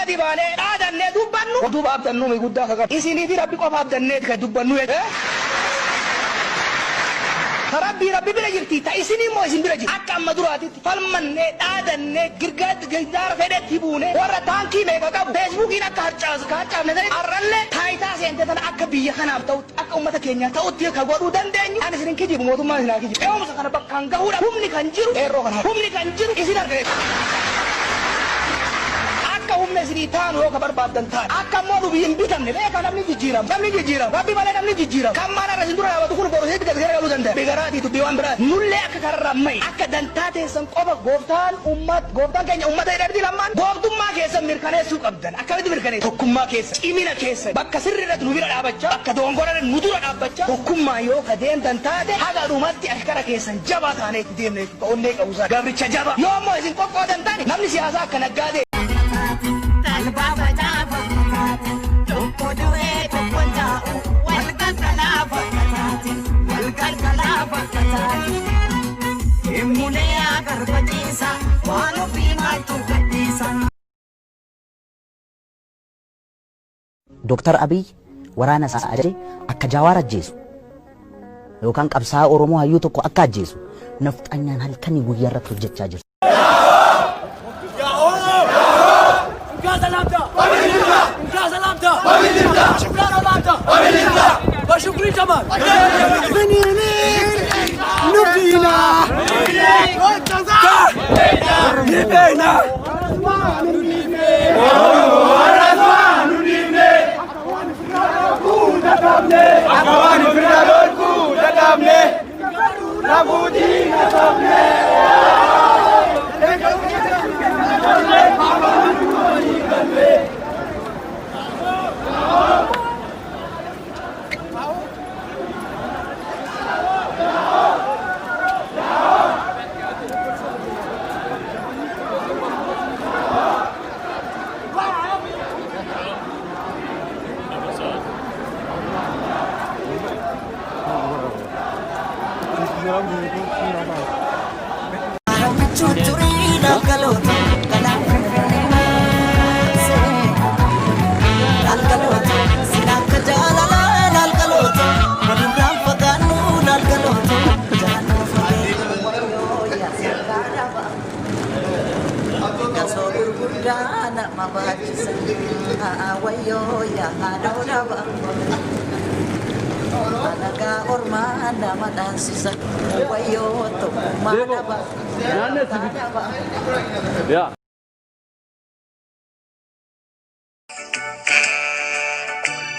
Dibalee dhaadannee dubbannu oduu baabdannu mi guddaa kaqa isinii fi rabbi qofaaf danneet ka dubbannu rabbi bira jirti ta isinii moo isin bira jirti akka amma duraatitti falmannee dhaadannee girgaara fedhetti buune warra taankii meeqa qabu feesbuukiin akka harcaafne ta'e arrallee taayitaa seente tana akka biyya kanaaf ta'utti akka ummata keenya ta'utti ka godhuu dandeenyu ani isin kijibu mootummaan isin haa kijibu eewumsa kana bakkaan gahuudha humni kan jiru eerroo kana humni kan jiru isin argate humne sini taanu yoo ka barbaadan taan akka moodu biin bitamne beeka namni jijjiiram rabbi malee namni jijjiiram kan maana rasin dura yaabatu kun boru seetti gara galuu danda'a bigaraati dubbii waan biraa nullee akka karrammai akka dantaa teessan qofa gooftaan keenya ummata hidhadhi lammaan gooftummaa keessan mirkaneessuu qabdan akkamitti mirkaneessu tokkummaa keessa cimina keessa bakka sirri irratti nu bira dhaabachaa bakka dogongora nu dura dhaabachaa tokkummaa yoo ka deemtan taate haga dhumatti akka kara keessan jabaa taanee itti deemne onnee qabuusaa gabricha jabaa yoo ammoo isin qoqqoodan taane namni siyaasaa akka naggaadee Baba Jabo, Toko Due, Toko Jau, Walgal Kalaba Katati, Walgal Kalaba Katati, Immunea Garbajisa, Wano Pima Tukatisa. Dr. Abiy waraana isaa ajajee akka Jawaar ajjeesu yookaan qabsaa Oromoo hayyuu tokko akka ajjeesu nafxanyaan halkanii guyyaa irratti hojjechaa jiru. وشكري جمال نبينا نبينا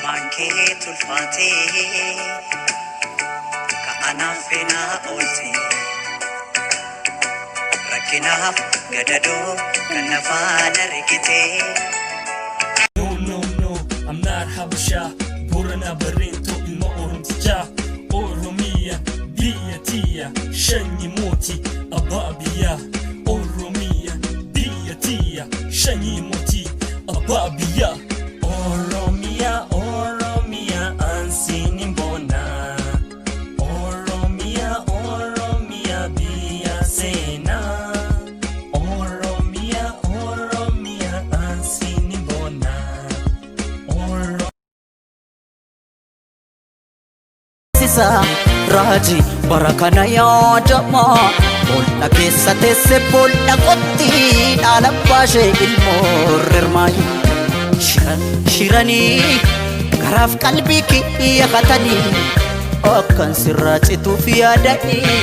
Manke tulfate ka anafena olti rakinaaf gadado kanafana rikite No, I'm not Habasha Burana Barinto ilma orumtija Oromia Biya Tia Shanyi Moti Ababiya Oromia Biya Tia Shanyi Moti Ababiya Oromia Ansini Mbona Oromia Biya Sena Oromia Ansini Mbona Sisa Raji Barakana ya jama Bolla keessa teesse bolla qotti Dhaalabbaashee ilmoo rirmaayi Shiranii garaaf qalbii kiyya katanii Akkan sirraa cituuf yaadanii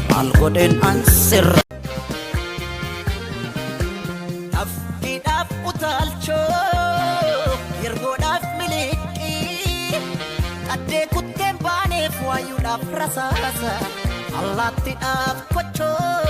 Maal godheen an sirra Afkiidhaaf utaalchoo Yergoodhaaf miliqii Qaddee kutteen baaneef waayuudhaaf rasaasa Allaattiidhaaf kochoo